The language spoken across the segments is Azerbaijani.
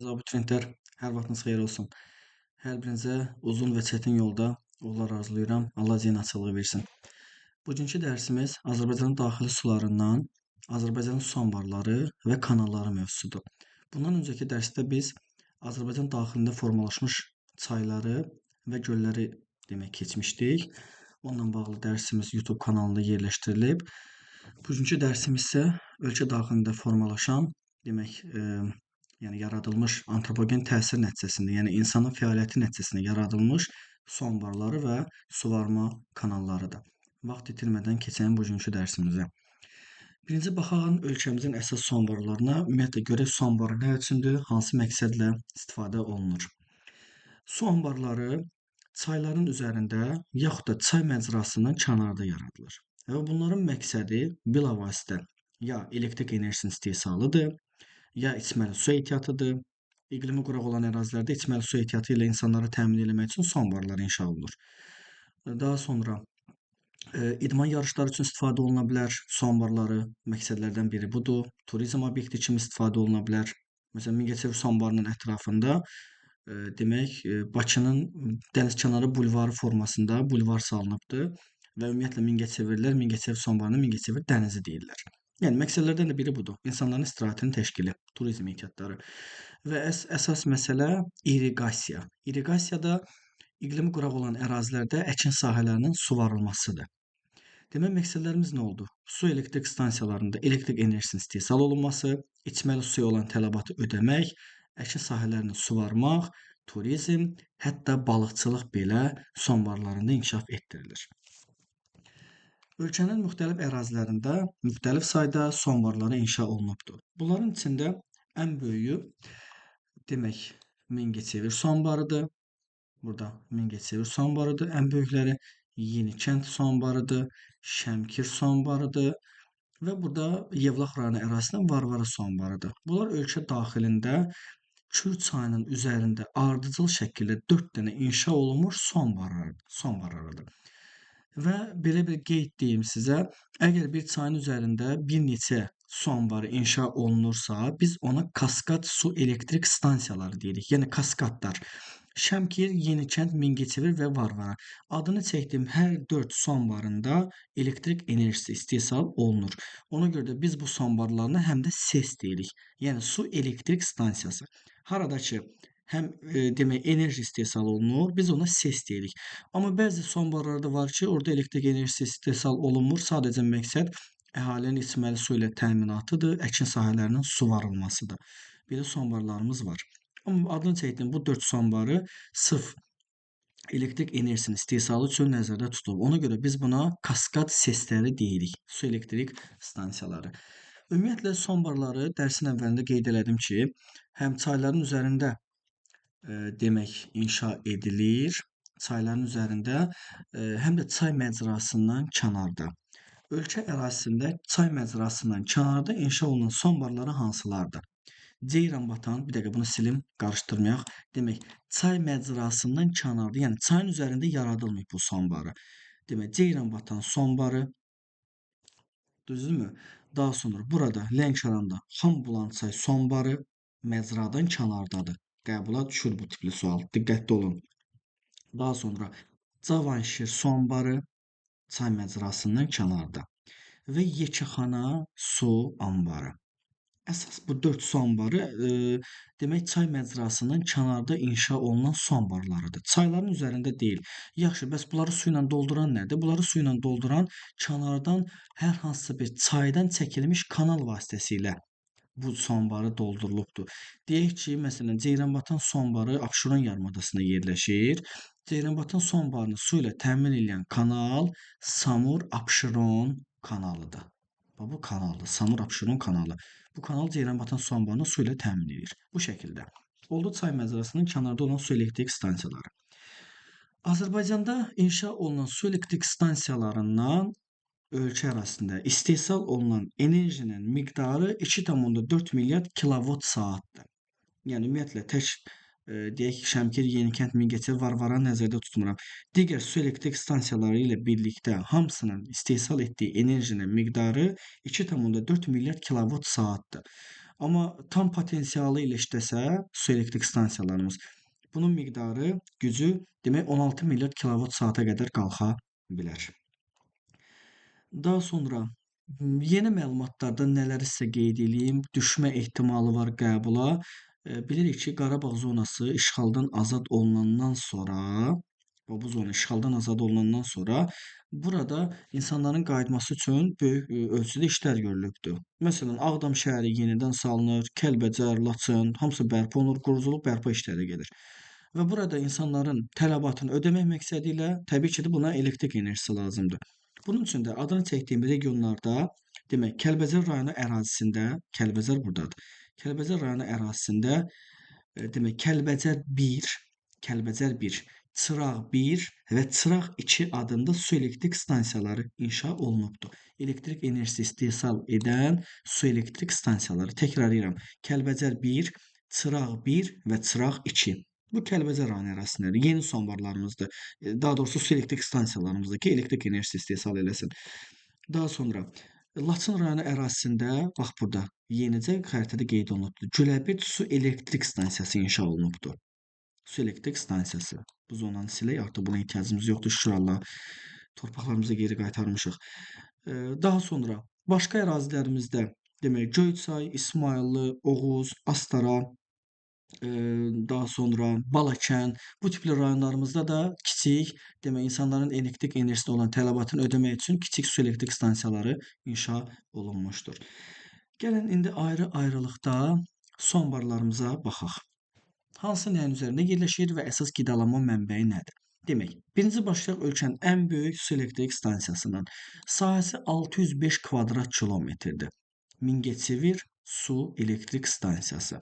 Abituriyentlər, hər vaxtınız xeyir olsun. Hər birinizə uzun və çətin yolda uğurlar arzulayıram. Allah zihin açıqlığı versin. Bugünkü dərsimiz Azərbaycanın daxili sularından Azərbaycanın su anbarları və kanalları mövzusudur. Bundan öncəki dərsdə biz Azərbaycan daxilində formalaşmış çayları və gölləri keçmişdik. Onunla bağlı dərsimiz YouTube kanalında yerləşdirilib. Bugünkü dərsimiz isə ölkə daxilində formalaşan, yəni yaradılmış antropogen təsir nəticəsində, yəni insanın fəaliyyəti nəticəsində yaradılmış su anbarları və suvarma kanallarıdır. Vaxt itirmədən keçək bugünkü dərsimizə. Birinci baxaq ölkəmizin əsas su anbarlarına. Ümumiyyətlə görək su anbarı nə üçündür, hansı məqsədlə istifadə olunur. Su anbarları çayların üzərində yaxud da çay məcrasının kənarında yaradılır. Və bunların məqsədi bilavasitə ya elektrik enerjisinin istehsalıdır, ya içməli su ehtiyatıdır. İqlimi quraq olan ərazilərdə içməli su ehtiyatı ilə insanları təmin etmək üçün su anbarları inşa olunur. Daha sonra idman yarışları üçün istifadə oluna bilər. Su anbarları məqsədlərdən biri budur. Turizm obyekti kimi istifadə oluna bilər. Məsələn, Mingəçevir su anbarının ətrafında Bakının dənizkənarı bulvarı formasında bulvar salınıbdır və ümumiyyətlə Mingəçevirlər Mingəçevir su anbarına Mingəçevir dənizi deyirlər. Yəni məqsədlərdən də biri budur. İnsanların istirahətinin təşkili, turizm ehtiyatları. Və əsas məsələ irriqasiya. İrriqasiya da iqlimi quraq olan ərazilərdə əkin sahələrinin suvarılmasıdır. Demək məqsədlərimiz nə oldu? Su elektrik stansiyalarında elektrik enerjisinin istehsal olunması, içməli suya olan tələbatı ödəmək, əkin sahələrini suvarmaq, turizm, hətta balıqçılıq belə su anbarlarında inkişaf etdirilir. Ölkənin müxtəlif ərazilərində müxtəlif sayda su anbarları inşa olunubdur. Bunların içində ən böyüyü Mingəçevir su anbarıdır. Burada Mingəçevir su anbarıdır. Ən böyükləri Yenikənd su anbarıdır, Şəmkir su anbarıdır və burada Yevlax rayonu ərazisində Varvara su anbarıdır. Bunlar ölkə daxilində Kür çayının üzərində ardıcıl şəkildə 4 dənə inşa olunmuş su anbarlarıdır. Və belə bir qeyd deyim sizə, əgər bir çayın üzərində bir neçə su anbarı inşa olunursa, biz ona kaskad su elektrik stansiyaları deyirik. Yəni kaskadlar. Şəmkir, Yenikənd, Mingəçevir və Varvara. Adını çəkdiyim hər 4 su anbarında elektrik enerjisi istehsal olunur. Ona görə də biz bu su anbarlarına həm də SES deyirik. Yəni su elektrik stansiyası. Harada ki, həm enerji istehsal olunur, biz ona SES deyirik. Amma bəzi su anbarlarda var ki, orada elektrik enerjisi istehsal olunmur. Sadəcə məqsəd əhalinin içməli su ilə təminatıdır, əkin sahələrinin suvarılmasıdır. Belə su anbarlarımız var. Amma adını çəkdiyim bu 4 su anbarı sırf elektrik enerjisinin istehsalı üçün nəzərdə tutulub. Ona görə biz buna kaskad SES-ləri deyirik. Su elektrik stansiyaları. Ümumiyyətlə su anbarları dərsin əvvəlində qeyd elədim ki, həm çayların üzərində inşa edilir, çayların üzərində, həm də çay məcrasından kənarda. Ölkə ərazisində çay məcrasından kənarda inşa olunan su anbarları hansılardır? Ceyranbatan, bir dəqiqə bunu silim, qarışdırmayaq. Demək, çay məcrasından kənarda, yəni çayın üzərində yaradılmayıb bu su anbarı. Demək, Ceyranbatan su anbarı, düzdürmü? Daha sonra burada Lənkəranda Xanbulançay su anbarı məcradan kənardadır. Qəbula düşür bu tipli sual. Diqqətli olun. Daha sonra Cavanşir su anbarı çay məcrasından kənarda və Yekəxana su anbarı. Əsas bu 4 su anbarı demək çay məcrasının kənarda inşa olunan su anbarlarıdır. Çayların üzərində deyil. Yaxşı, bəs bunları su ilə dolduran nədir? Bunları su ilə dolduran kənardan hər hansısa bir çaydan çəkilmiş kanal vasitəsilə bu su anbarı doldurulubdur. Deyək ki, məsələn, Ceyranbatan su anbarı Abşeron yarımadasında yerləşir. Ceyranbatan su anbarını su ilə təmin edən kanal Samur-Abşeron kanalıdır. Bu kanaldır, Samur-Abşeron kanalı. Bu kanal Ceyranbatan su anbarını su ilə təmin edir. Bu şəkildə. Oldu çay məcrasının kənarda olan su elektrik stansiyaları. Azərbaycanda inşa olunan su elektrik stansiyalarından ölkə ərazisində istehsal olunan enerjinin miqdarı 2,4 milyard kilovat saatdır. Yəni ümumiyyətlə tək deyək ki, Şəmkir, Yenikənd, Mingəçevir, Varvara nəzərdə tutmuram. Digər su elektrik stansiyaları ilə birlikdə hamısının istehsal etdiyi enerjinin miqdarı 2,4 milyard kilovat saatdır. Amma tam potensialı ilə işləsə su elektrik stansiyalarımız, bunun miqdarı, gücü demək 16 milyard kilovat saata qədər qalxa bilər. Daha sonra yeni məlumatlarda nələri sizə qeyd eləyim? Düşmə ehtimalı var qəbula. Bilirik ki, Qarabağ zonası işğaldan azad olunandan sonra bu zona işğaldan azad olunandan sonra burada insanların qayıtması üçün böyük ölçüdə işlər görülübdür. Məsələn, Ağdam şəhəri yenidən salınır, Kəlbəcər, Laçın hamısı bərpa olunur, quruculuq bərpa işləri gedir. Və burada insanların tələbatını ödəmək məqsədilə təbii ki də buna elektrik enerjisi lazımdır. Bunun üçün də adını çəkdiyim regionlarda, demək, Kəlbəcər rayonu ərazisində, Kəlbəcər burdadır. Kəlbəcər rayonu ərazisində demək, Kəlbəcər 1, Kəlbəcər 1, Çıraq 1 və Çıraq 2 adında su elektrik stansiyaları inşa olunubdur. Elektrik enerjisi istehsal edən su elektrik stansiyaları. Təkrarlayıram. Kəlbəcər 1, Çıraq 1 və Çıraq 2. Bu Kəlbəcər rayonu ərazisindədir. Yeni su anbarlarımızdır. Daha doğrusu su elektrik stansiyalarımızdır ki, elektrik enerjisi istehsal eləsin. Daha sonra Laçın rayonu ərazisində bax burada yenicə xəritədə qeyd olunubdur. Güləbird su elektrik stansiyası inşa olunubdur. Su elektrik stansiyası. Bu zonanı silək, artıq buna ehtiyacımız yoxdur. Şükür Allah. Torpaqlarımıza geri qaytarmışıq. Daha sonra başqa ərazilərimizdə demək Göyçay, İsmayıllı, Oğuz, Astara, daha sonra Balakən, bu tipli rayonlarımızda da kiçik, demək insanların elektrik enerjisinə olan tələbatını ödəmək üçün kiçik su elektrik stansiyaları inşa olunmuşdur. Gəlin indi ayrı-ayrılıqda su anbarlarımıza baxaq. Hansı nəyin üzərində yerləşir və əsas qidalanma mənbəyi nədir? Demək, birinci başlayaq ölkənin ən böyük su elektrik stansiyasından. Sahəsi 605 kvadrat kilometrdir. Mingəçevir su elektrik stansiyası.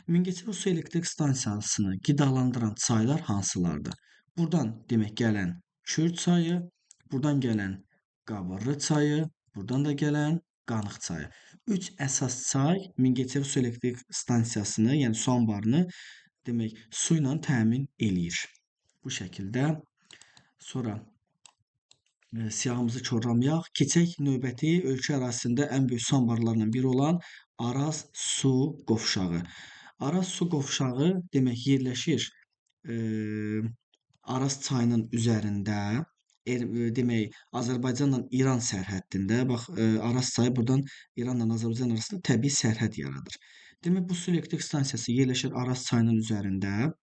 Mingəçevir su elektrik stansiyasını qidalandıran çaylar hansılardır? Buradan demək gələn Kür çayı, buradan gələn Qabırlı çayı, buradan da gələn Qanıq çayı. 3 əsas çay Mingəçevir su elektrik stansiyasını, yəni su anbarını demək su ilə təmin eləyir. Bu şəkildə. Sonra siyahımızı korlamayaq. Keçək növbəti ölkə ərazisində ən böyük su anbarlarından biri olan Araz su qovşağı. Araz su qovşağı demək yerləşir Araz çayının üzərində, demək Azərbaycanla İran sərhəddində. Bax Araz çayı buradan İranla Azərbaycan arasında təbii sərhəd yaradır. Demək bu su elektrik stansiyası yerləşir Araz çayının üzərində.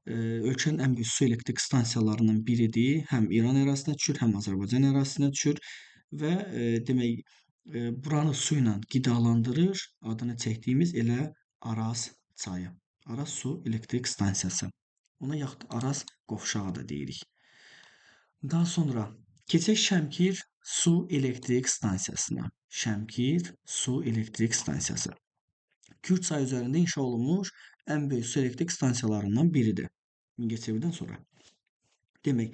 Ölkənin ən böyük su elektrik stansiyalarından biridir. Həm İran ərazisinə düşür, həm Azərbaycan ərazisinə düşür və demək buranı su ilə qidalandırır. Adını çəkdiyimiz elə Araz çayı. Araz su elektrik stansiyası. Ona yaxud Araz qovşağı da deyirik. Daha sonra keçək Şəmkir su elektrik stansiyasına. Şəmkir su elektrik stansiyası. Kür çayı üzərində inşa olunmuş ən böyük su elektrik stansiyalarından biridir. Mingəçevirdən sonra. Demək,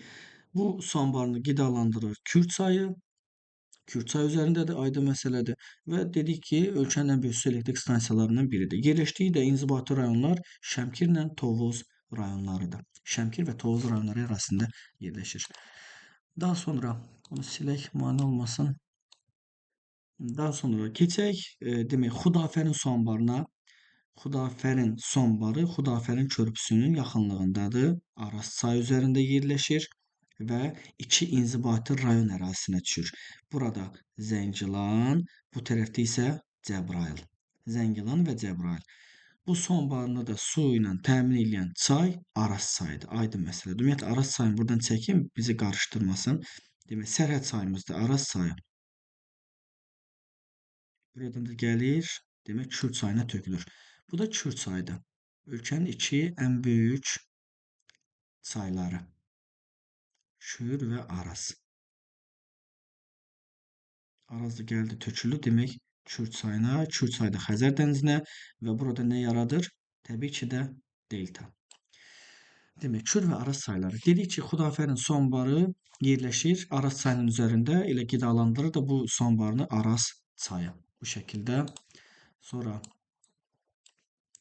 bu su anbarını qidalandırır Kür çayı. Kür çayı üzərindədir, aydın məsələdir. Və dedik ki, ölkənin ən böyük su elektrik stansiyalarından biridir. Yerləşdiyi də inzibati rayonlar Şəmkirlə Tovuz rayonlarıdır. Şəmkir və Tovuz rayonları arasında yerləşir. Daha sonra bunu silək, mane olmasın. Daha sonra keçək, demək, Xudafərin su anbarına. Xudafərin su anbarı Xudafərin körpüsünün yaxınlığındadır. Araz çayı üzərində yerləşir və 2 inzibati rayon ərazisinə düşür. Burada Zəngilan, bu tərəfdə isə Cəbrayıl. Zəngilan və Cəbrayıl. Bu su anbarını da su ilə təmin edən çay Araz çayıdır. Aydın məsələdir. Ümumiyyətlə Araz çayını buradan çəkim, bizi qarışdırmasın. Demək, sərhəd çayımızdır Araz çayı. Buradan da gəlir, demək Kür çayına tökülür. Bu da Kür çayıdır. Ölkənin 2 ən böyük çayları. Kür və Araz. Araz da gəldi tökülür, demək Kür çayına, Kür çayı da Xəzər dənizinə və burada nə yaradır? Təbii ki də delta. Demək Kür və Araz çayları. Dedik ki, Xudafərin su anbarı yerləşir Araz çayının üzərində, elə qidalandırır da bu su anbarını Araz çayı. Bu şəkildə. Sonra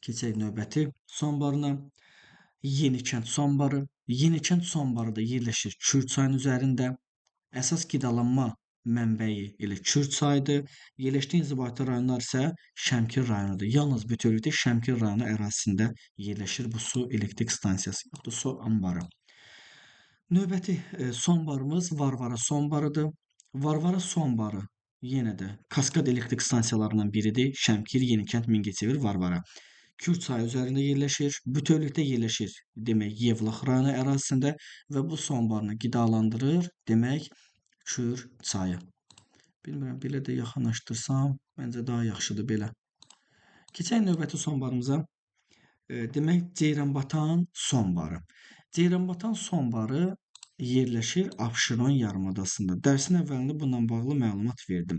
keçək növbəti su anbarına. Yenikənd su anbarı. Yenikənd su anbarı da yerləşir Kür çayının üzərində. Əsas qidalanma mənbəyi elə Kür çayıdır. Yerləşdiyi inzibati rayonlar isə Şəmkir rayonudur. Yalnız bütövlükdə Şəmkir rayonu ərazisində yerləşir bu su elektrik stansiyası, yaxud da su anbarı. Növbəti su anbarımız Varvara su anbarıdır. Varvara su anbarı yenə də Kaskad elektrik stansiyalarından biridir. Şəmkir, Yenikənd, Mingəçevir, Varvara. Kür çayı üzərində yerləşir, bütövlükdə yerləşir, demək, Yevlax rayonu ərazisində və bu su anbarını qidalandırır, demək, Kür çayı. Bilmirəm, belə də yaxınlaşdırsam, məncə daha yaxşıdır belə. Keçək növbəti su anbarımıza. Demək, Ceyranbatan su anbarı. Ceyranbatan su anbarı yerləşir Abşeron yarımadasında. Dərsin əvvəlində bununla bağlı məlumat verdim.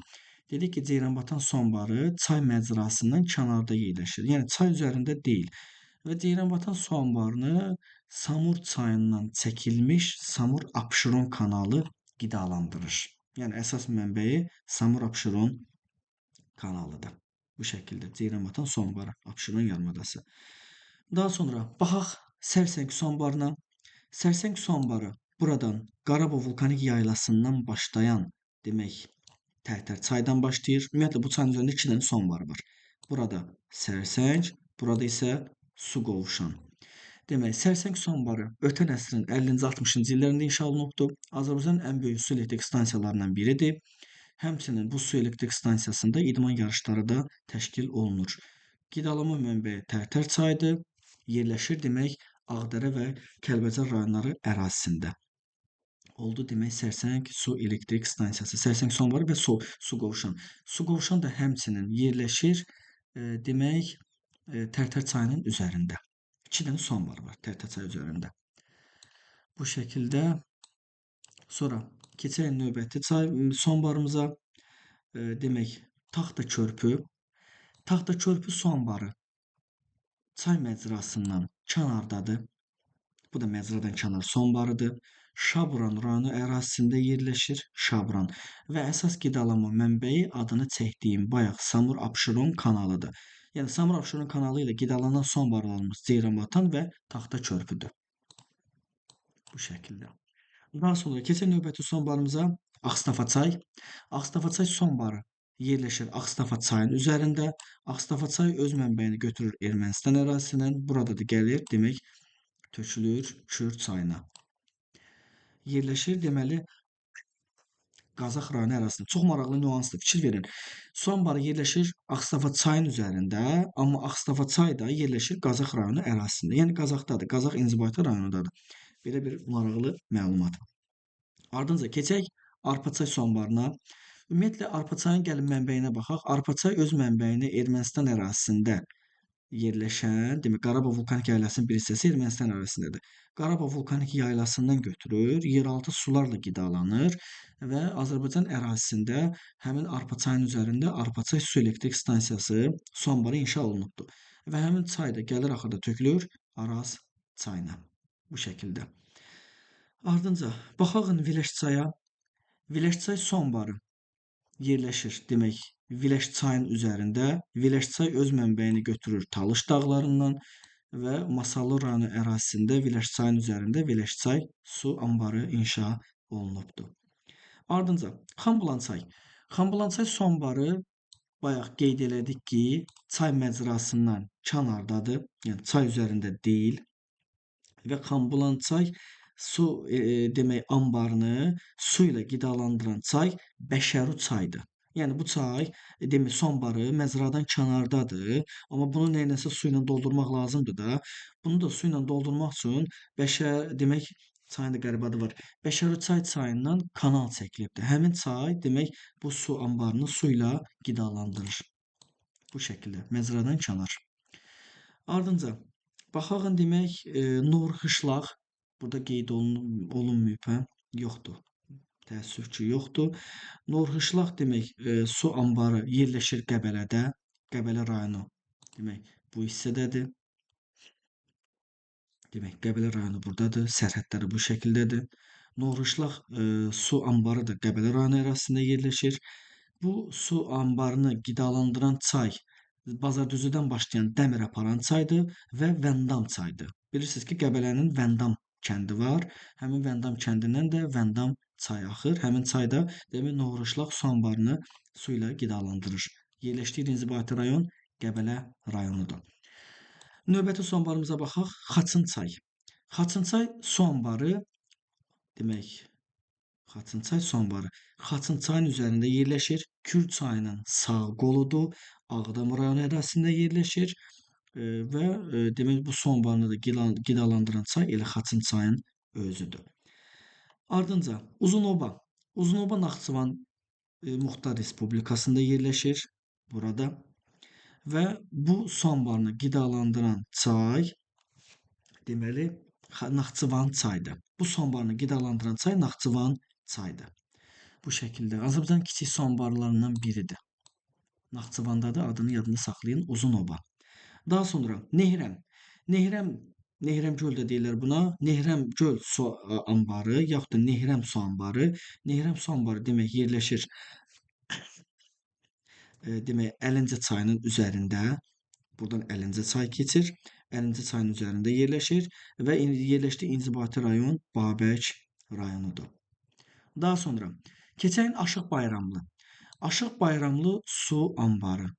Dedik ki, Ceyranbatan su anbarı çay məcrasından kənarda yerləşir. Yəni çay üzərində deyil. Və Ceyranbatan su anbarını Samur çayından çəkilmiş Samur-Abşeron kanalı qidalandırır. Yəni əsas mənbəyi Samur-Abşeron kanalıdır. Bu şəkildə Ceyranbatan su anbarı, Abşeron yarımadası. Daha sonra baxaq Sərsəng su anbarına. Sərsəng su anbarı buradan Qarabağ vulkanik yaylasından başlayan, demək, Tərtər çaydan başlayır. Ümumiyyətlə bu çayın üzərində 2 dənə su anbarı var. Burada Sərsəng, burada isə su qovuşan. Demək, Sərsəng su anbarı ötən əsrin 50-ci 60-cı illərində inşa olunubdur. Azərbaycanın ən böyük su elektrik stansiyalarından biridir. Həmçinin bu su elektrik stansiyasında idman yarışları da təşkil olunur. Qidalama mənbəyi Tərtər çayıdır. Yerləşir, demək, Ağdərə və Kəlbəcər rayonları ərazisində. Oldu, demək, Sərsəng su elektrik stansiyası, Sərsəng su anbarı və su qovuşan. Su qovuşan da həmçinin yerləşir, demək, Tərtər çayının üzərində. 2 dənə su anbarı var Tərtər çayı üzərində. Bu şəkildə. Sonra keçək növbəti çay su anbarımıza. Demək, Taxta körpü. Taxta körpü su anbarı çay məcrasından kənardadır. Bu da məcradan kənar su anbarıdır. Şabran rayonu ərazisində yerləşir. Şabran və əsas qidalama mənbəyi adını çəkdiyim bayaq Samur-Abşeron kanalıdır. Yəni Samur-Abşeron kanalı ilə qidalanan su anbarlarımız Ceyranbatan və Taxta körpüdür. Bu şəkildə. Daha sonra keçən növbəti su anbarımıza Ağstafa çay. Ağstafa çay su anbarı yerləşir Ağstafa çayının üzərində. Ağstafa çayı öz mənbəyini götürür Ermənistan ərazisindən. Burada da gəlir, demək, tökülür Kür çayına. Yerləşir, deməli, Qazax rayonu ərazisində. Çox maraqlı nüansdır, fikir verin. Su anbarı yerləşir Ağstafa çayının üzərində, amma Ağstafa çayı da yerləşir Qazax rayonu ərazisində. Yəni Qazaxdadır, Qazax inzibati rayonundadır. Belə bir maraqlı məlumat. Ardınca keçək Arpaçay su anbarına. Ümumiyyətlə Arpaçayın gəlin mənbəyinə baxaq. Arpaçay öz mənbəyini Ermənistan ərazisində yerləşən, demək, Qarabağ vulkanik yaylasının bir hissəsi Ermənistan ərazisindədir. Qarabağ vulkanik yaylasından götürür, yeraltı sularla qidalanır və Azərbaycan ərazisində həmin Arpaçayın üzərində Arpaçay su elektrik stansiyası, su anbarı inşa olunubdur. Və həmin çay da gəlir axırda tökülür Araz çayına. Bu şəkildə. Ardınca baxaq Vileş çaya. Vileş çay su anbarı yerləşir, demək, Vileş çayın üzərində. Vileş çay öz mənbəyini götürür Talış dağlarından və Masallı rayonu ərazisində Vileş çayın üzərində Vileş çay su anbarı inşa olunubdur. Ardınca Xanbulan çay. Xanbulan çay su anbarı bayaq qeyd elədik ki, çay məcrasından kənardadır, yəni çay üzərində deyil və Xanbulan çay su demək anbarını su ilə qidalandıran çay Bəşəru çaydır. Yəni bu çay demək su anbarı məcradan kənardadır, amma bunu nəyləsə su ilə doldurmaq lazımdır da. Bunu da su ilə doldurmaq üçün demək çayın da qəribə adı var. Bəşəru çayından kanal çəkilibdir. Həmin çay demək bu su anbarını su ilə qidalandırır. Bu şəkildə məcradan kənar. Ardınca baxaq demək Norxışlaq. Burada qeyd olunmayıb, hə? Yoxdur. Təəssüf ki, yoxdur. Norxışlaq demək su anbarı yerləşir Qəbələdə. Qəbələ rayonu demək bu hissədədir. Demək Qəbələ rayonu burdadır. Sərhədləri bu şəkildədir. Norxışlaq su anbarı da Qəbələ rayonu ərazisində yerləşir. Bu su anbarını qidalandıran çay Bazardüzüdən başlayan Dəmir aparan çaydır və Vəndam çaydır. Bilirsiniz ki, Qəbələnin Vəndam kəndi var. Həmin Vəndam kəndindən də Vəndam çay axır. Həmin çay da demək Novruzlaq su anbarını su ilə qidalandırır. Yerləşdiyi inzibati rayon Qəbələ rayonudur. Növbəti su anbarımıza baxaq. Xaçınçay. Xaçınçay su anbarı demək Xaçınçay su anbarı Xaçınçayın üzərində yerləşir. Kür çayının sağ qoludur. Ağdam rayonu ərazisində yerləşir. Və demək bu su anbarını da qidalandıran çay elə Xaçınçayın özüdür. Ardınca Uzunoba. Uzunoba Naxçıvan Muxtar Respublikasında yerləşir burada və bu su anbarını qidalandıran çay deməli Naxçıvan çayıdır. Bu su anbarını qidalandıran çay Naxçıvan çayıdır. Bu şəkildə Azərbaycan kiçik su anbarlarından biridir. Naxçıvandadır, adını yadında saxlayın, Uzunoba. Daha sonra Nehrəm. Nehrəm göl də deyirlər buna. Nehrəm göl su anbarı yaxud da Nehrəm su anbarı. Nehrəm su anbarı demək yerləşir demək Əlincə çayının üzərində. Buradan Əlincə çay keçir. Əlincə çayının üzərində yerləşir və yerləşdiyi inzibati rayon Babək rayonudur. Daha sonra keçək Aşıq Bayramlı. Aşıq Bayramlı su anbarı.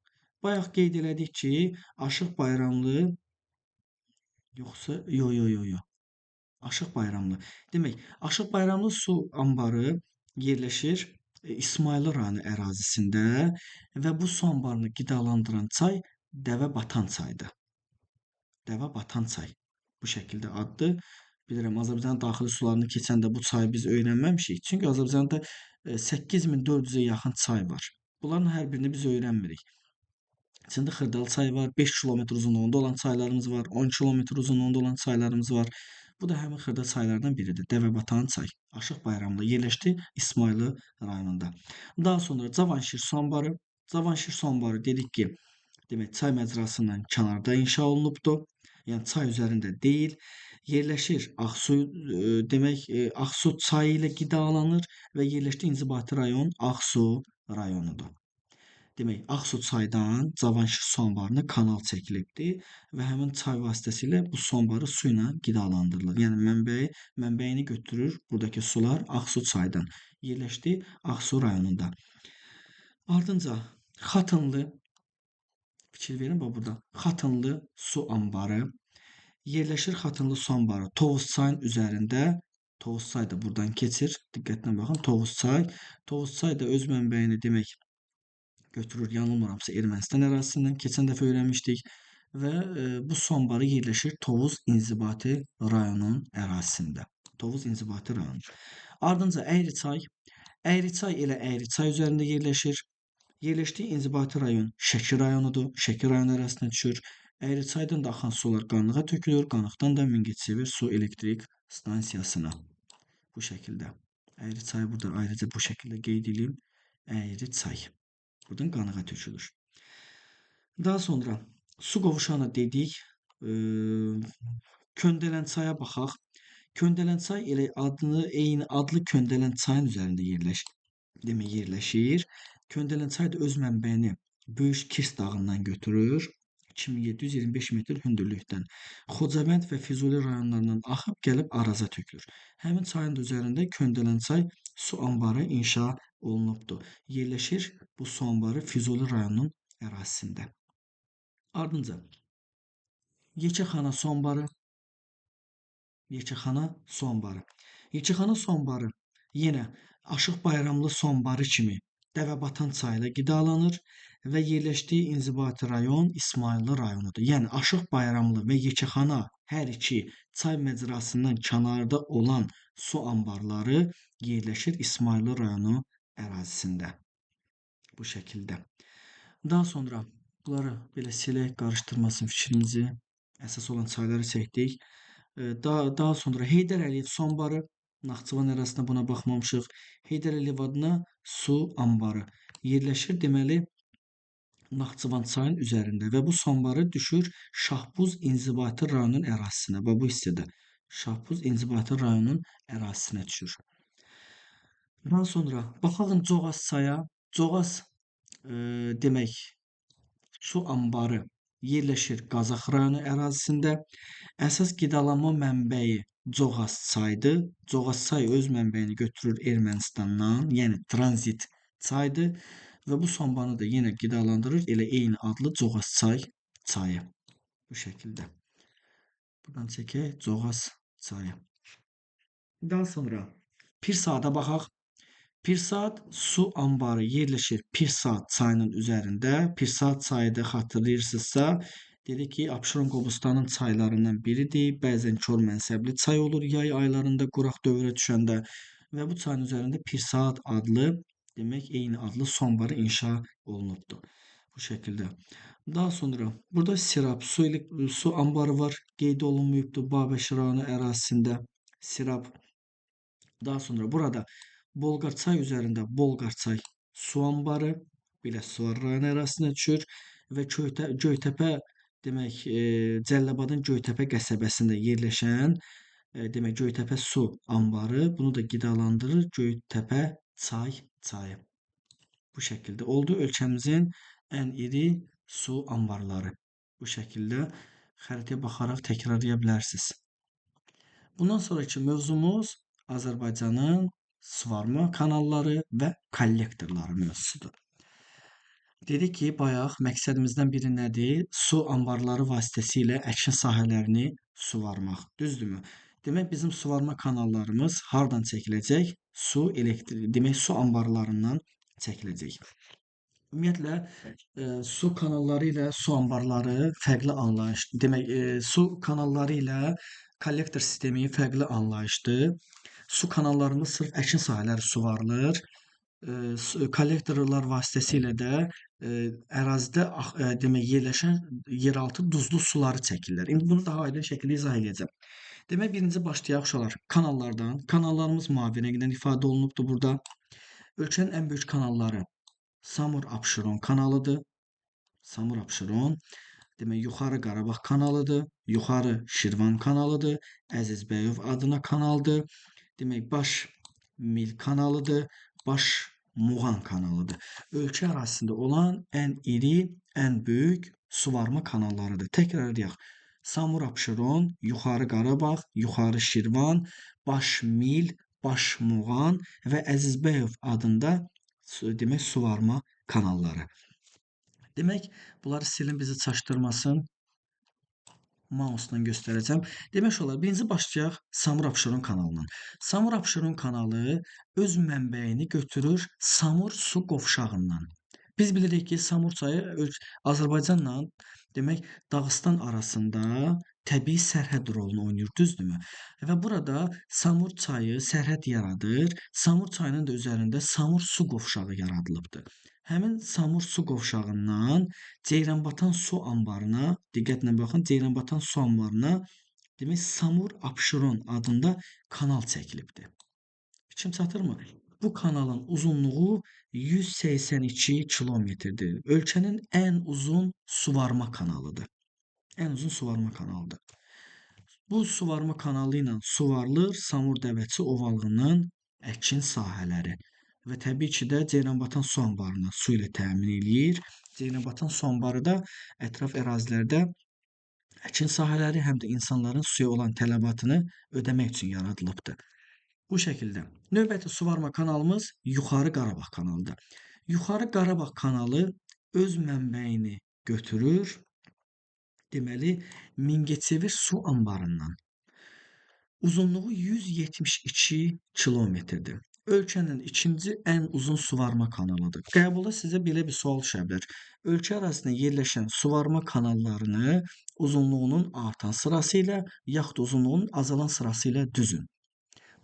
Bayaq qeyd elədik ki, Aşıq Bayramlı yoxsa yo. Aşıq Bayramlı. Demək, Aşıq Bayramlı su anbarı yerləşir İsmayılı rayonu ərazisində və bu su anbarını qidalandıran çay Dəvə Batan çayıdır. Dəvə Batan çay. Bu şəkildə addır. Bilirəm, Azərbaycanın daxili sularını keçəndə bu çayı biz öyrənməmişik. Çünki Azərbaycanda 8400-ə yaxın çay var. Bunların hər birini biz öyrənmirik. İçində Xırdalı çayı var, 5 kilometr uzunluğunda olan çaylarımız var, 10 kilometr uzunluğunda olan çaylarımız var. Bu da həmin xırda çaylardan biridir. Dəvəbatan çay. Aşıq Bayramlı yerləşdi İsmayılı rayonunda. Daha sonra Cavanşir su anbarı. Cavanşir su anbarı dedik ki, demək çay məcrasından kənarda inşa olunubdur. Yəni çay üzərində deyil. Yerləşir Ağsu demək Ağsu çayı ilə qidalanır və yerləşdiyi inzibati rayon Ağsu rayonudur. Demək, Ağsu çaydan Cavanşir su anbarına kanal çəkilibdir və həmin çay vasitəsilə bu su anbarı su ilə qidalandırılır. Yəni mənbəyini götürür buradakı sular Ağsu çaydan. Yerləşdi Ağsu rayonunda. Ardınca Xatınlı fikir verin bax burada. Xatınlı su anbarı yerləşir. Xatınlı su anbarı Tovuz çayın üzərində. Tovuz çay da buradan keçir. Diqqətlə baxın. Tovuz çay. Tovuz çay da öz mənbəyini demək götürür, yanılmıramsa Ermənistan ərazisindən keçən dəfə öyrənmişdik və bu su anbarı yerləşir Tovuz inzibati rayonunun ərazisində. Tovuz inzibati rayonu. Ardınca Əyriçay. Əyriçay elə Əyriçay üzərində yerləşir. Yerləşdiyi inzibati rayon Şəki rayonudur. Şəki rayonu ərazisindən düşür. Əyriçaydan da axan sular Qanlığa tökülür. Qanlıqdan da Mingəçevir su elektrik stansiyasına. Bu şəkildə. Əyriçayı burada ayrıca bu şəkildə qeyd edeyim. Əyriçay. Buradan Qanığa tökülür. Daha sonra su qovuşanı dedik. Köndələn çaya baxaq. Köndələn çay elə eyni adlı Köndələn çayın üzərində yerləşir. Köndələn çay da öz mənbəyini Böyük Kirs dağından götürür. 2725 metr hündürlükdən. Xocavənd və Füzuli rayonlarından axıb gəlib Araza tökülür. Həmin çayın üzərində Köndələn çay su anbarı inşa olunubdur. Yerləşir bu su anbarı Füzuli rayonunun ərazisində. Ardınca Yekəxana su anbarı. Yekəxana su anbarı. Yekəxana su anbarı yenə Aşıq Bayramlı su anbarı kimi Dəvəbatan çayı ilə qidalanır və yerləşdiyi inzibati rayon İsmayıllı rayonudur. Yəni Aşıq Bayramlı və Yekəxana hər iki çay məcrasından kənarda olan su anbarları yerləşir İsmayıllı rayonu ərazisində. Bu şəkildə. Daha sonra bunları belə silək, qarışdırmasın fikrimizi. Əsas olan çayları çəkdik. Daha sonra Heydər Əliyev su anbarı. Naxçıvan ərazisində buna baxmamışıq. Heydər Əliyev adına su anbarı yerləşir. Deməli, Naxçıvan çayının üzərində və bu su anbarı düşür Şahbuz inzibati rayonunun ərazisinə. Və bu hissədə Şahbuz inzibati rayonunun ərazisinə düşür. Daha sonra baxaq Coğaz çaya. Coğaz demək su anbarı yerləşir Qazax rayonu ərazisində. Əsas qidalanma mənbəyi Coğaz çayıdır. Coğaz çayı öz mənbəyini götürür Ermənistandan, yəni tranzit çaydır və bu sombanı da yenə qidalandırır elə eyni adlı Coğaz çayı. Bu şəkildə. Buradan çəkək Coğaz çayı. Daha sonra Pirsaata baxaq. Pirsaat su anbarı yerləşir Pirsaat çayının üzərində. Pirsaat çayı da xatırlayırsınızsa, dedik ki, Abşeron Qobustanın çaylarından biridir. Bəzən kor mənsəbli çay olur yay aylarında quraq dövrə düşəndə və bu çayın üzərində Pirsaat adlı, demək eyni adlı su anbarı inşa olunubdur. Bu şəkildə. Daha sonra burada Sirab su anbarı var. Qeyd olunmayıbdır Babəş rayonu ərazisində. Sirab. Daha sonra burada Bolqarçay üzərində Bolqarçay su anbarı Biləsuvar rayonu ərazisinə düşür və Göytəpə demək Cəlilabadın Göytəpə qəsəbəsində yerləşən demək Göytəpə su anbarı bunu da qidalandırır Göytəpə çayı. Bu şəkildə oldu ölkəmizin ən iri su anbarları. Bu şəkildə xəritəyə baxaraq təkrarlaya bilərsiniz. Bundan sonraki mövzumuz Azərbaycanın suvarma kanalları və kollektorları mövzusudur. Dedik ki, bayaq məqsədimizdən biri nədir? Su anbarları vasitəsilə əkin sahələrini suvarmaq. Düzdürmü? Demək bizim suvarma kanallarımız hardan çəkiləcək? Demək su anbarlarından çəkiləcək. Ümumiyyətlə su kanalları ilə su anbarları fərqli anlayış. Demək su kanalları ilə kollektor sistemi fərqli anlayışdır. Su kanallarında sırf əkin sahələri suvarılır. Kollektorlar vasitəsilə də ərazidə demək yerləşən yeraltı duzlu suları çəkirlər. İndi bunu daha aydın şəkildə izah edəcəm. Demək birinci başlayaq uşaqlar kanallardan. Kanallarımız mavi rənglə ifadə olunubdur burada. Ölkənin ən böyük kanalları Samur-Abşeron kanalıdır. Samur-Abşeron demək yuxarı Qarabağ kanalıdır, yuxarı Şirvan kanalıdır, Əzizbəyov adına kanaldır. Demək baş Mil kanalıdır, baş Muğan kanalıdır. Ölkə ərazisində olan ən iri, ən böyük suvarma kanallarıdır. Təkrarlayaq. Samur-Abşeron, yuxarı Qarabağ, yuxarı Şirvan, baş Mil, baş Muğan və Əzizbəyov adında demək suvarma kanalları. Demək, bunları silin bizi çaşdırmasın. Mouse'dan göstərəcəm. Demək olar, birinci başlayaq Samur-Abşeron kanalından. Samur-Abşeron kanalı öz mənbəyini götürür Samur su qovşağından. Biz bilirik ki, Samur çayı Azərbaycanla demək Dağıstan arasında təbii sərhəd rolunu oynayır, düzdürmü? Və burada Samur çayı sərhəd yaradır. Samur çayının da üzərində Samur su qovşağı yaradılıbdır. Həmin Samur su qovşağından Ceyranbatan su anbarına, diqqətlə baxın, Ceyranbatan su anbarına demək Samur-Abşeron adında kanal çəkilibdir. Fikrim çatırmı? Bu kanalın uzunluğu 182 kilometrdir. Ölkənin ən uzun suvarma kanalıdır. Ən uzun suvarma kanalıdır. Bu suvarma kanalı ilə suvarılır Samur Dəvəçi ovalığının əkin sahələri. Və təbii ki də Ceyranbatan su anbarına su ilə təmin eləyir. Ceyranbatan su anbarı da ətraf ərazilərdə əkin sahələri həm də insanların suya olan tələbatını ödəmək üçün yaradılıbdır. Bu şəkildə. Növbəti suvarma kanalımız Yuxarı Qarabağ kanalıdır. Yuxarı Qarabağ kanalı öz mənbəyini götürür. Deməli, Mingəçevir su anbarından. Uzunluğu 172 kilometrdir. Ölkənin ikinci ən uzun suvarma kanalıdır. Qəbulda sizə belə bir sual düşə bilər. Ölkə ərazisində yerləşən suvarma kanallarını uzunluğunun artan sırası ilə yaxud uzunluğunun azalan sırası ilə düzün.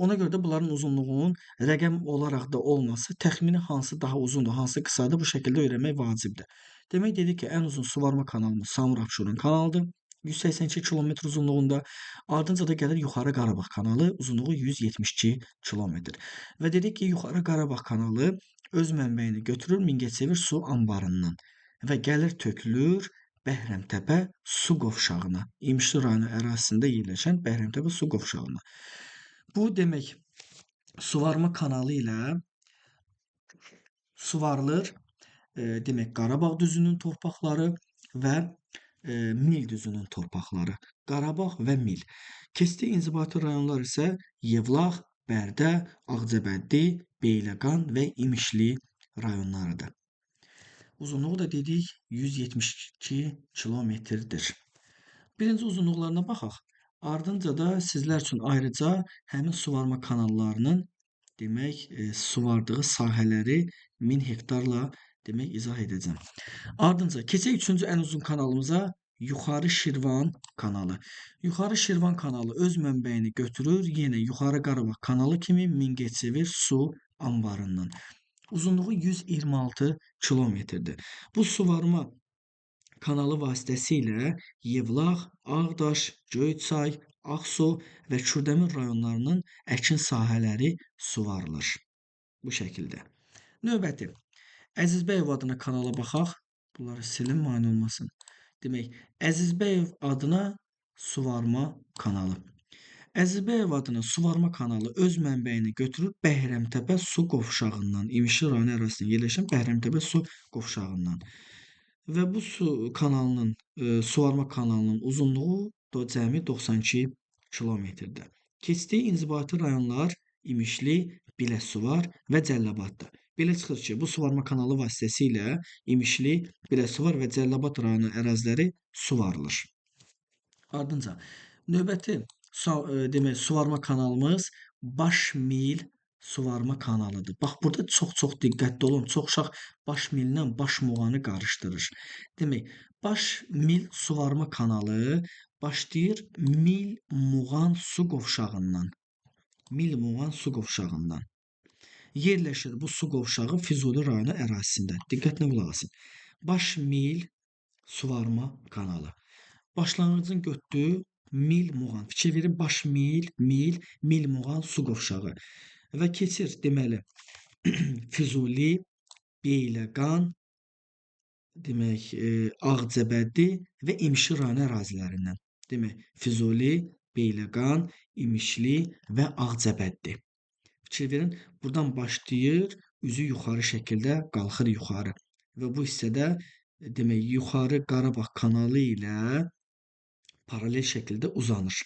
Ona görə də bunların uzunluğunun rəqəm olaraq da olması təxmini hansı daha uzundur, hansı qısadır bu şəkildə öyrənmək vacibdir. Demək dedik ki, ən uzun suvarma kanalımız Samur-Abşeron kanalıdır. 182 kilometr uzunluğunda. Ardınca da gəlir Yuxarı Qarabağ kanalı, uzunluğu 172 kilometr. Və dedik ki, Yuxarı Qarabağ kanalı öz mənbəyini götürür Mingəçevir su anbarından və gəlir tökülür Bəhrəmtəpə su qovşağına. İmişli rayonu ərazisində yerləşən Bəhrəmtəpə su qovşağına. Bu demək suvarma kanalı ilə suvarılır demək Qarabağ düzünün torpaqları və Mil düzünün torpaqları. Qarabağ və Mil. Keçdiyi inzibati rayonlar isə Yevlax, Bərdə, Ağcabədi, Beyləqan və İmişli rayonlarıdır. Uzunluğu da dedik 172 kilometrdir. Birinci uzunluqlarına baxaq. Ardınca da sizlər üçün ayrıca həmin suvarma kanallarının demək suvardığı sahələri 1000 hektarla demək izah edəcəm. Ardınca keçək üçüncü ən uzun kanalımıza Yuxarı Şirvan kanalı. Yuxarı Şirvan kanalı öz mənbəyini götürür, yenə Yuxarı Qarabağ kanalı kimi Mingəçevir su anbarından. Uzunluğu 126 kilometrdir. Bu suvarma kanalı vasitəsilə Yevlax, Ağdaş, Göyçay, Ağsu və Kürdəmir rayonlarının əkin sahələri suvarılır. Bu şəkildə. Növbəti Əzizbəyov adına kanala baxaq. Bunları silim, mane olmasın. Demək, Əzizbəyov adına suvarma kanalı. Əzizbəyov adına suvarma kanalı öz mənbəyini götürür Bəhrəmtəpə su qovşağından, İmişli rayonu ərazisində yerləşən Bəhrəmtəpə su qovşağından. Və bu suvarma kanalının uzunluğu da cəmi 92 kilometrdir. Keçdiyi inzibati rayonlar İmişli, Biləsuvar və Cəlilabaddır. Belə çıxır ki, bu suvarma kanalı vasitəsilə İmişli, Biləsuvar və Cəlilabad rayonu əraziləri suvarılır. Ardınca növbəti demək suvarma kanalımız Başmil suvarma kanalıdır. Bax burada çox diqqətli olun. Çox uşaq Başmillə Başmuğanı qarışdırır. Demək, Başmil suvarma kanalı başlayır Mil-Muğan su qovşağından. Mil-Muğan su qovşağından. Yerləşir bu su qovşağı Füzuli rayonu ərazisində. Diqqətlə qulaq asın. Başmil suvarma kanalı. Başlanğıcın götdüyü Mil-Muğan. Fikir verin, Başmil, Mil-Muğan su qovşağı. Və keçir deməli Füzuli, Beyləqan, demək Ağcabədi və İmişli rayonu ərazilərindən. Demək Füzuli, Beyləqan, İmişli və Ağcabədi. Fikir verin, buradan başlayır, üzü yuxarı şəkildə qalxır yuxarı. Və bu hissədə demək Yuxarı Qarabağ kanalı ilə paralel şəkildə uzanır.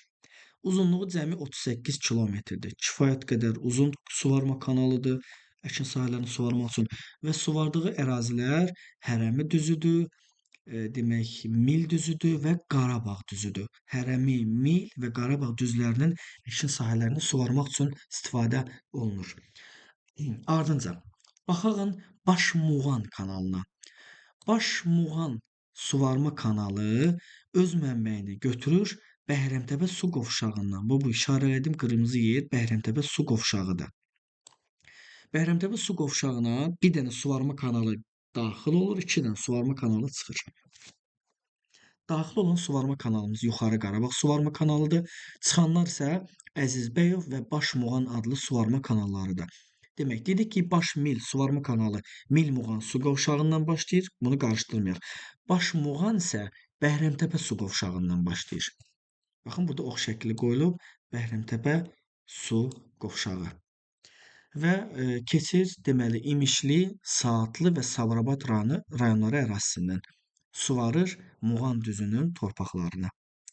Uzunluğu cəmi 38 kilometrdir. Kifayət qədər uzun suvarma kanalıdır. Əkin sahələrini suvarmaq üçün və suvardığı ərazilər Hərəmi düzüdür, demək Mil düzüdür və Qarabağ düzüdür. Hərəmi, Mil və Qarabağ düzlərinin əkin sahələrini suvarmaq üçün istifadə olunur. Ardınca baxın Başmuğan kanalına. Başmuğan suvarma kanalı öz mənbəyini götürür Bəhrəmtəpə su qovşağından. Bu işarələdim qırmızı yer Bəhrəmtəpə su qovşağıdır. Bəhrəmtəpə su qovşağına bir dənə suvarma kanalı daxil olur, 2 dənə suvarma kanalı çıxır. Daxil olan suvarma kanalımız Yuxarı Qarabağ suvarma kanalıdır. Çıxanlar isə Əzizbəyov və Başmuğan adlı suvarma kanallarıdır. Demək, dedik ki, Başmil suvarma kanalı Mil-Muğan su qovşağından başlayır. Bunu qarışdırmayaq. Başmuğan isə Bəhrəmtəpə su qovşağından başlayır. Baxın, burada ox şəkli qoyulub Bəhrəmtəpə su qovşağı. Və keçir deməli İmişli, Saatlı və Sabirabad rayonları ərazisindən suvarır Muğan düzünün torpaqlarına.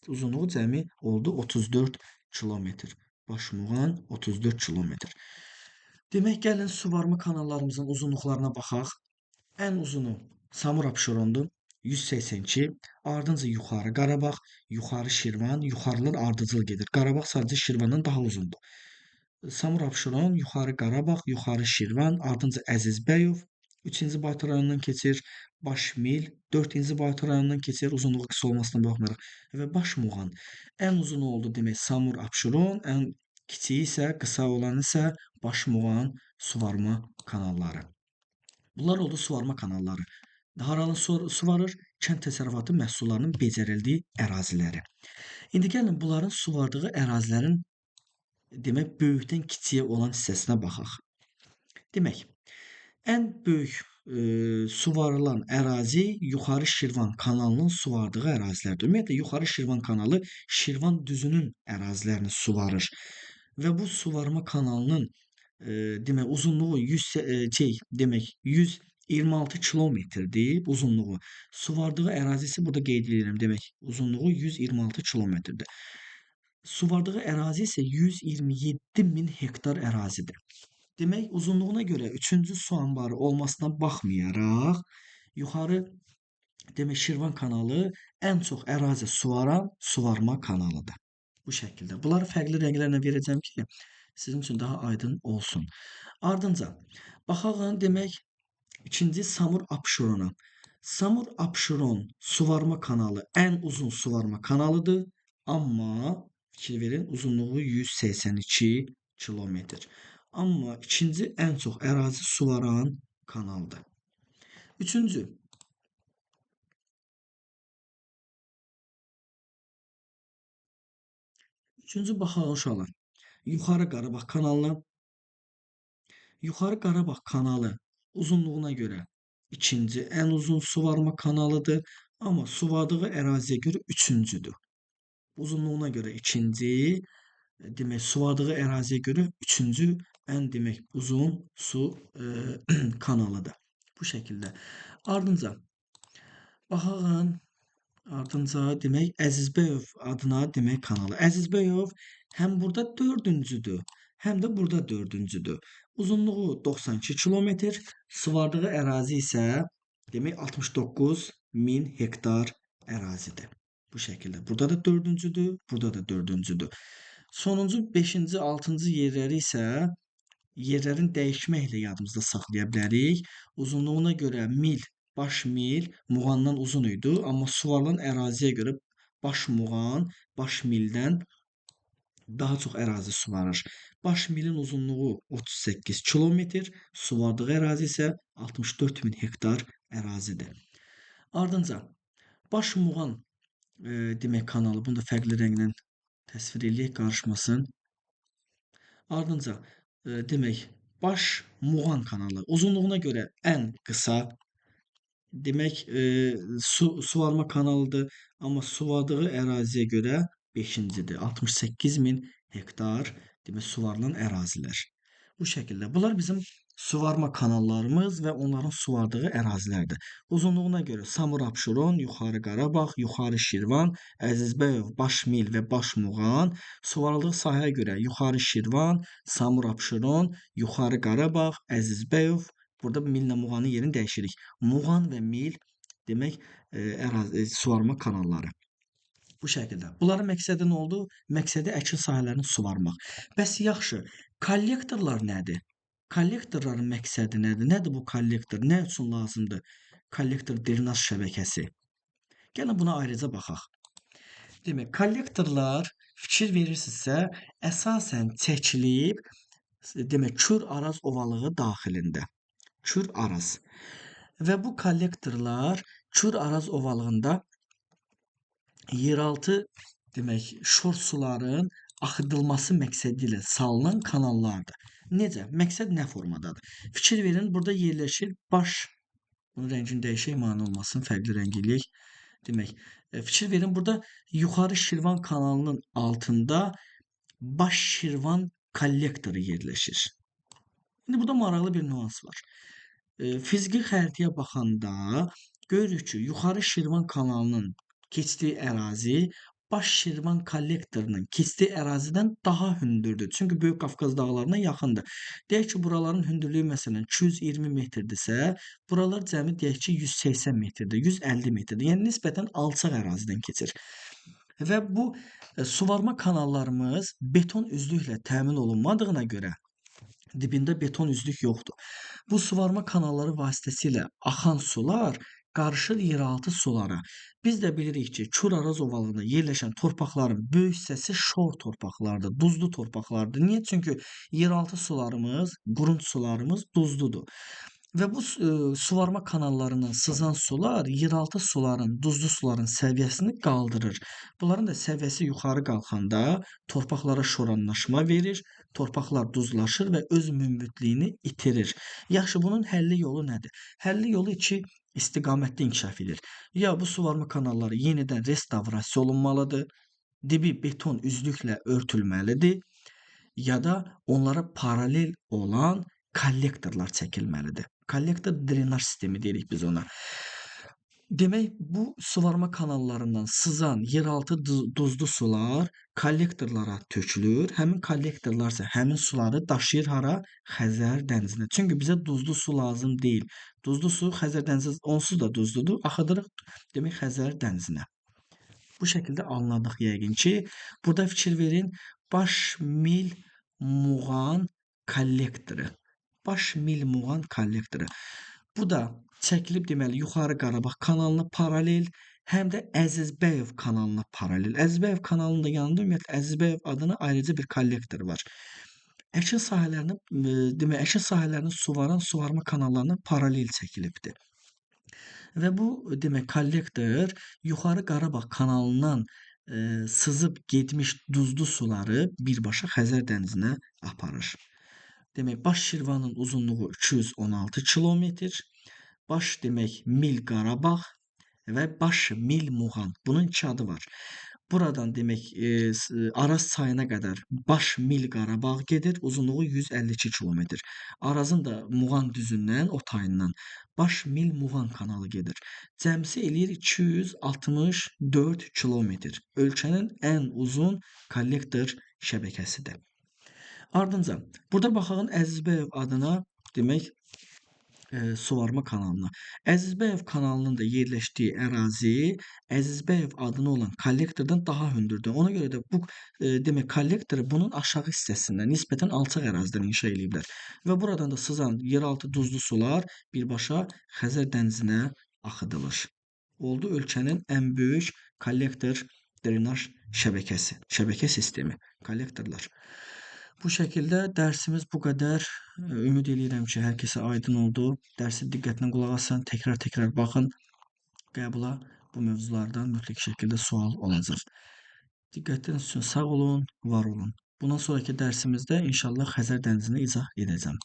Uzunluğu cəmi oldu 34 kilometr. Başmuğan 34 kilometr. Demək, gəlin suvarma kanallarımızın uzunluqlarına baxaq. Ən uzunu Samur Abşerondur, 182. Ardınca Yuxarı Qarabağ, Yuxarı Şirvan, yuxarılar ardıcıl gedir. Qarabağ sadəcə Şirvandan daha uzundur. Samur Abşeron, Yuxarı Qarabağ, Yuxarı Şirvan, ardınca Əzizbəyov, 3-cü Baytar rayonundan keçir, Başmil, 4-cü Baytar rayonundan keçir, uzunluğu qısa olmasına baxmayaraq və Başmuğan. Ən uzunu oldu demək Samur Abşeron, ən kiçiyi isə, qısa olan isə Başmuğan suvarma kanalları. Bunlar oldu suvarma kanalları. Haranı suvarır? Kənd təsərrüfatı məhsullarının becərildiyi əraziləri. İndi gəlin bunların suvardığı ərazilərin demək böyükdən kiçiyə olan hissəsinə baxaq. Demək, ən böyük suvarılan ərazi Yuxarı Şirvan kanalının suvardığı ərazilərdir. Ümumiyyətlə Yuxarı Şirvan kanalı Şirvan düzünün ərazilərini suvarır. Və bu suvarma kanalının demək uzunluğu 100 26 kilometrdir uzunluğu. Su vardığı ərazisi burada qeyd edirəm. Demək, uzunluğu 126 kilometrdir. Su vardığı ərazi isə 127 min hektar ərazidir. Demək, uzunluğuna görə 3-cü su anbarı olmasına baxmayaraq, yuxarı demək Şirvan kanalı ən çox ərazi suvaran suvarma kanalıdır. Bu şəkildə. Bunları fərqli rənglərlə verəcəm ki, sizin üçün daha aydın olsun. Ardınca baxaq demək ikinci Samur-Abşerona. Samur-Abşeron suvarma kanalı ən uzun suvarma kanalıdır, amma fikir verin uzunluğu 182 kilometr. Amma ikinci ən çox ərazi suvaran kanaldır. Üçüncü baxaq uşaqlar. Yuxarı Qarabağ kanalına. Yuxarı Qarabağ kanalı uzunluğuna görə ikinci ən uzun suvarma kanalıdır, amma suvardığı əraziyə görə üçüncüdür. Uzunluğuna görə ikinci, demək suvardığı əraziyə görə üçüncü ən demək uzun su kanalıdır. Bu şəkildə. Ardınca baxaq. Ardınca demək Əzizbəyov adına demək kanalı. Əzizbəyov həm burada dördüncüdür, həm də burada dördüncüdür. Uzunluğu 92 kilometr, suvardığı ərazi isə demək 69 min hektar ərazidir. Bu şəkildə. Burada da dördüncüdür, burada da dördüncüdür. Sonuncu 5-ci, 6-cı yerləri isə yerlərin dəyişməklə yadımızda saxlaya bilərik. Uzunluğuna görə mil, baş mil muğandan uzun idi, amma suvarılan əraziyə görə baş muğan, baş mildən daha çox ərazi suvarır. Baş milin uzunluğu 38 kilometr, suvardığı ərazi isə 64 min hektar ərazidir. Ardınca baş muğan demək kanalı, bunu da fərqli rənglə təsvir eləyək, qarışmasın. Ardınca demək baş muğan kanalı uzunluğuna görə ən qısa, demək suvarma kanalıdır, amma suvardığı əraziyə görə 5-cidir. 68 min hektar demək suvarılan ərazilər. Bu şəkildə. Bunlar bizim suvarma kanallarımız və onların suvardığı ərazilərdir. Uzunluğuna görə Samur-Abşeron, Yuxarı Qarabağ, Yuxarı Şirvan, Əzizbəyov, Başmil və Başmuğan. Suvarıldığı sahəyə görə Yuxarı Şirvan, Samur-Abşeron, Yuxarı Qarabağ, Əzizbəyov. Burada millə Muğanın yerini dəyişirik. Muğan və mil demək suvarma kanalları. Bu şəkildə. Bunların məqsədi nə oldu? Məqsədi əkin sahələrini suvarmaq. Bəs yaxşı, kollektorlar nədir? Kollektorların məqsədi nədir? Nədir bu kollektor? Nə üçün lazımdır? Kollektor drenaj şəbəkəsi. Gəlin buna ayrıca baxaq. Demək, kollektorlar fikir verirsinizsə, əsasən çəkilib, demək, Kür-Araz ovalığı daxilində. Kür-Araz. Və bu kollektorlar Kür-Araz ovalığında yeraltı demək şor suların axıdılması məqsədi ilə salınan kanallardır. Necə? Məqsəd nə formadadır? Fikir verin, burada yerləşir baş. Bunun rəngini dəyişək, mane olmasın, fərqli rəng eləyək. Demək, fikir verin, burada yuxarı Şirvan kanalının altında baş Şirvan kollektoru yerləşir. İndi burada maraqlı bir nüans var. Fiziki xəritəyə baxanda görürük ki, yuxarı Şirvan kanalının keçdiyi ərazi baş Şirvan kollektorunun keçdiyi ərazidən daha hündürdür. Çünki Böyük Qafqaz dağlarına yaxındır. Deyək ki, buraların hündürlüyü məsələn 220 metrdirsə, buralar cəmi deyək ki 180 metrdir, 150 metrdir. Yəni nisbətən alçaq ərazidən keçir. Və bu suvarma kanallarımız beton üzlüklə təmin olunmadığına görə dibində beton üzlük yoxdur. Bu suvarma kanalları vasitəsilə axan sular qarışır yeraltı sulara. Biz də bilirik ki, Kür-Araz ovalığında yerləşən torpaqların böyük hissəsi şor torpaqlardır, duzlu torpaqlardır. Niyə? Çünki yeraltı sularımız, qurund sularımız duzludur. Və bu suvarma kanallarından sızan sular yeraltı suların, duzlu suların səviyyəsini qaldırır. Bunların da səviyyəsi yuxarı qalxanda torpaqlara şoranlaşma verir, torpaqlar duzlaşır və öz münbitliyini itirir. Yaxşı, bunun həlli yolu nədir? Həlli yolu iki istiqamətdə inkişaf edir. Ya bu suvarma kanalları yenidən restavrasiya olunmalıdır, dibi beton üzlüklə örtülməlidir, ya da onlara paralel olan kollektorlar çəkilməlidir. Kollektor drenaj sistemi deyirik biz ona. Demək, bu suvarma kanallarından sızan yeraltı duzlu sular kollektorlara tökülür. Həmin kollektorlar isə həmin suları daşıyır hara? Xəzər dənizinə. Çünki bizə duzlu su lazım deyil. Duzlu su Xəzər dənizi onsuz da duzludur. Axıdırıq demək Xəzər dənizinə. Bu şəkildə anladıq yəqin ki, burada fikir verin. Baş mil muğan kollektoru. Baş mil muğan kollektoru. Bu da çəkilib deməli Yuxarı Qarabağ kanalına paralel, həm də Əzizbəyev kanalına paralel. Əzizbəyev kanalının da yanında ümumiyyətlə Əzizbəyev adına ayrıca bir kollektor var. Əkin sahələrini demək, əkin sahələrini suvaran suvarma kanallarına paralel çəkilibdir. Və bu demək kollektor Yuxarı Qarabağ kanalından sızıb getmiş duzlu suları birbaşa Xəzər dənizinə aparır. Demək, Baş Şirvanın uzunluğu 216 kilometr, Baş demək Mil Qarabağ və Baş Mil Muğan. Bunun iki adı var. Buradan demək Araz çayına qədər Baş Mil Qarabağ gedir, uzunluğu 152 kilometr. Arazın da Muğan düzündən, o tayından Baş Mil Muğan kanalı gedir. Cəmsi eləyir 264 kilometr. Ölkənin ən uzun kollektor şəbəkəsidir. Ardınca burada baxaq Əzizbəyev adına demək suvarma kanalına. Əzizbəyev kanalının da yerləşdiyi ərazi Əzizbəyev adına olan kollektordan daha hündürdür. Ona görə də bu demək kollektoru bunun aşağı hissəsindən nisbətən alçaq ərazidən inşa ediblər və buradan da sızan yeraltı duzlu sular birbaşa Xəzər dənizinə axıdılır. Oldu ölkənin ən böyük kollektor drenaj şəbəkəsi, şəbəkə sistemi, kollektorlar. Bu şəkildə dərsimiz bu qədər. Ümid edirəm ki, hər kəsə aydın oldu. Dərsi diqqətlə qulaq asın, təkrar baxın. Qəbula bu mövzulardan mütləq şəkildə sual olacaq. Diqqətiniz üçün sağ olun, var olun. Bundan sonraki dərsimizdə inşallah Xəzər dənizini izah edəcəm.